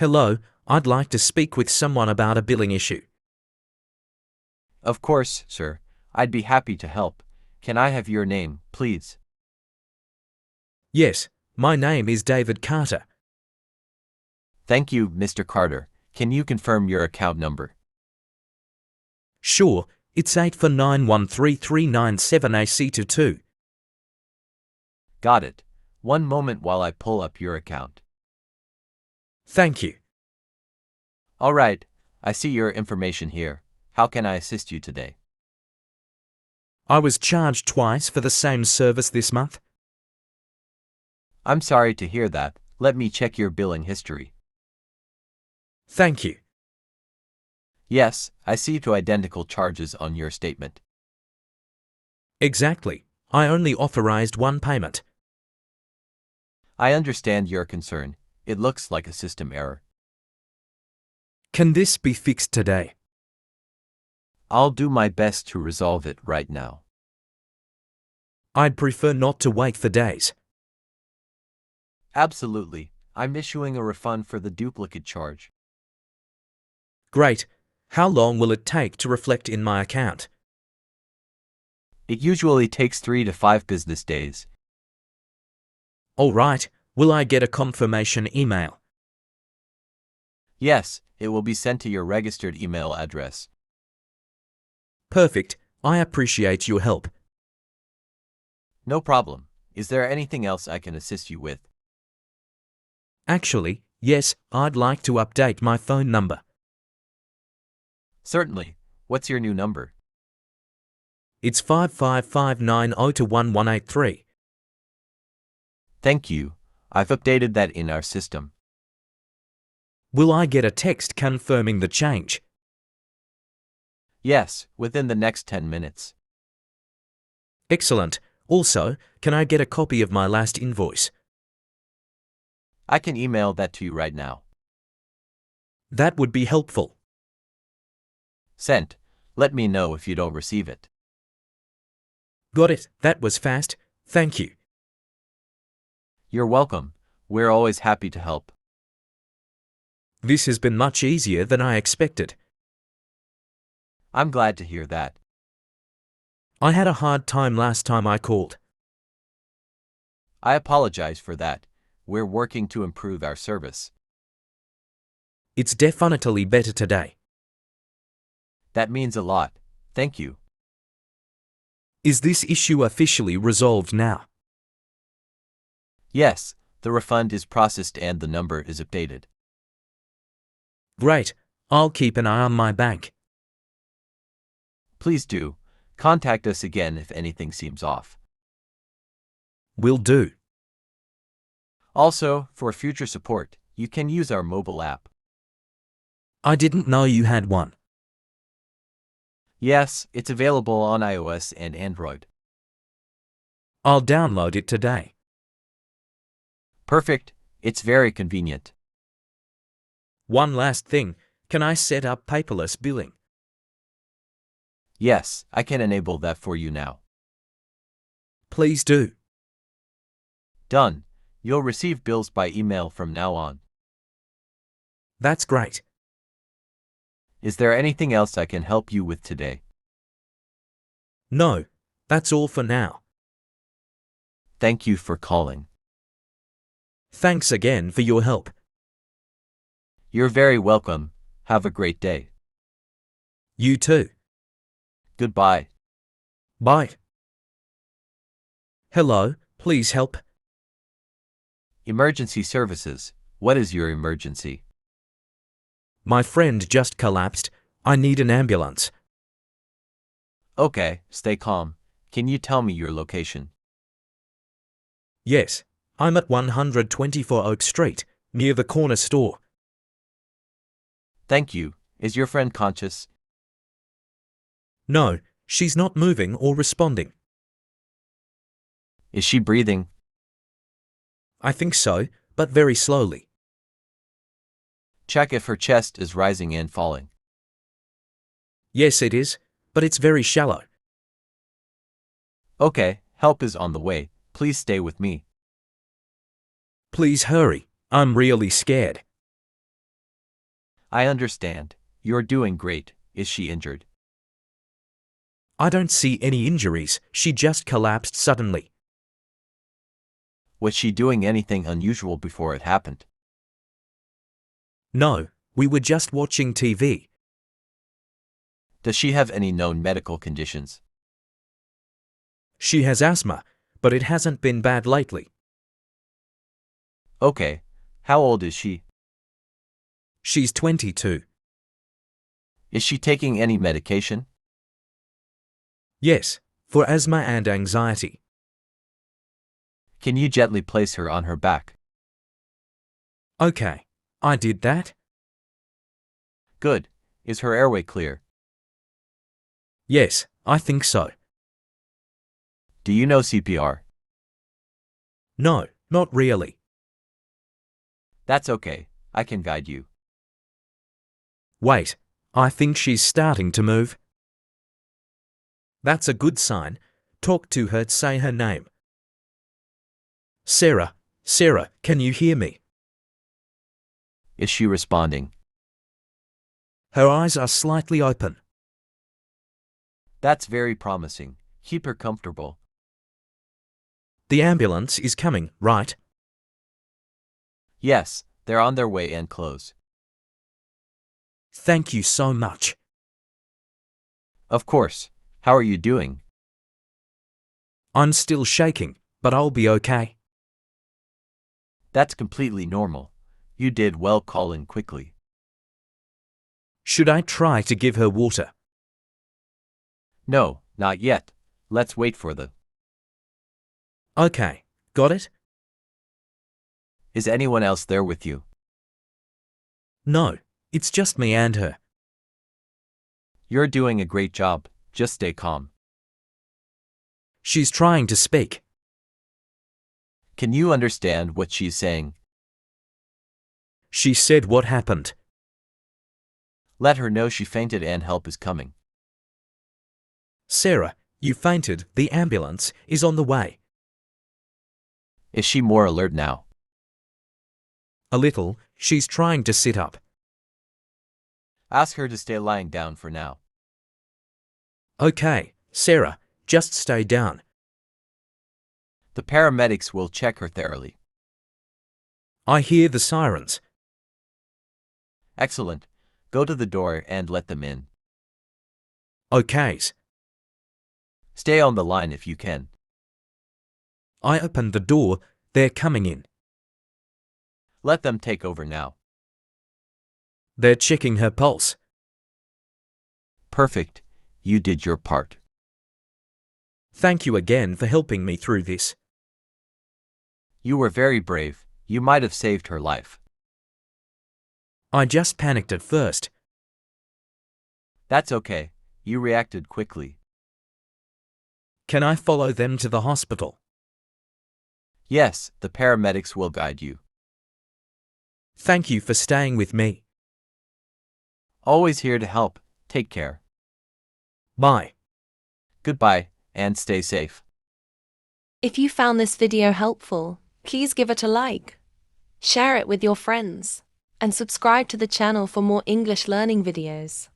Hello, I'd like to speak with someone about a billing issue. Of course, sir. I'd be happy to help. Can I have your name, please? Yes, my name is David Carter. Thank you, Mr. Carter. Can you confirm your account number? Sure, it's 849133978C22. Got it. One moment while I pull up your account. Thank you. All right, I see your information here. How can I assist you today? I was charged twice for the same service this month. I'm sorry to hear that. Let me check your billing history. Thank you. Yes, I see two identical charges on your statement. Exactly. I only authorized one payment. I understand your concern. It looks like a system error. Can this be fixed today? I'll do my best to resolve it right now. I'd prefer not to wait for days. Absolutely. I'm issuing a refund for the duplicate charge. Great. How long will it take to reflect in my account? It usually takes 3 to 5 business days. All right. Will I get a confirmation email? Yes, it will be sent to your registered email address. Perfect. I appreciate your help. No problem. Is there anything else I can assist you with? Actually, yes, I'd like to update my phone number. Certainly. What's your new number? It's 55590-1183. Thank you. I've updated that in our system. Will I get a text confirming the change? Yes, within the next 10 minutes. Excellent. Also, can I get a copy of my last invoice? I can email that to you right now. That would be helpful. Sent. Let me know if you don't receive it. Got it. That was fast. Thank you. You're welcome. We're always happy to help. This has been much easier than I expected. I'm glad to hear that. I had a hard time last time I called. I apologize for that. We're working to improve our service. It's definitely better today. That means a lot. Thank you. Is this issue officially resolved now? Yes, the refund is processed and the number is updated. Great. I'll keep an eye on my bank. Please do. Contact us again if anything seems off. Will do. Also, for future support, you can use our mobile app. I didn't know you had one. Yes, it's available on iOS and Android. I'll download it today. Perfect. It's very convenient. One last thing. Can I set up paperless billing? Yes, I can enable that for you now. Please do. Done. You'll receive bills by email from now on. That's great. Is there anything else I can help you with today? No, that's all for now. Thank you for calling. Thanks again for your help. You're very welcome. Have a great day. You too. Goodbye. Bye. Hello, please help. Emergency services. What is your emergency? My friend just collapsed. I need an ambulance. Okay, stay calm. Can you tell me your location? Yes, I'm at 124 Oak Street, near the corner store. Thank you. Is your friend conscious? No, she's not moving or responding. Is she breathing? I think so, but very slowly. Check if her chest is rising and falling. Yes, it is, but it's very shallow. Okay, help is on the way. Please stay with me. Please hurry. I'm really scared. I understand. You're doing great. Is she injured? I don't see any injuries, she just collapsed suddenly. Was she doing anything unusual before it happened? No, we were just watching TV. Does she have any known medical conditions? She has asthma, but it hasn't been bad lately. Okay. How old is she? She's 22. Is she taking any medication? Yes, for asthma and anxiety. Can you gently place her on her back? Okay, I did that. Good. Is her airway clear? Yes, I think so. Do you know CPR? No, not really. That's okay. I can guide you. Wait, I think she's starting to move. That's a good sign. Talk to her, say her name. Sarah, Sarah, can you hear me? Is she responding? Her eyes are slightly open. That's very promising. Keep her comfortable. The ambulance is coming, right? Yes, they're on their way and close. Thank you so much. Of course. How are you doing? I'm still shaking, but I'll be okay. That's completely normal. You did well calling quickly. Should I try to give her water? No, not yet. Let's wait for the... Okay, got it? Is anyone else there with you? No, it's just me and her. You're doing a great job. Just stay calm. She's trying to speak. Can you understand what she's saying? She said what happened. Let her know she fainted and help is coming. Sarah, you fainted, the ambulance is on the way. Is she more alert now? A little, she's trying to sit up. Ask her to stay lying down for now. Okay, Sarah, just stay down. The paramedics will check her thoroughly. I hear the sirens. Excellent. Go to the door and let them in. Okays. Stay on the line if you can. I opened the door, they're coming in. Let them take over now. They're checking her pulse. Perfect. You did your part. Thank you again for helping me through this. You were very brave. You might have saved her life. I just panicked at first. That's okay. You reacted quickly. Can I follow them to the hospital? Yes, the paramedics will guide you. Thank you for staying with me. Always here to help. Take care. Bye. Goodbye, and stay safe. If you found this video helpful, please give it a like, share it with your friends, and subscribe to the channel for more English learning videos.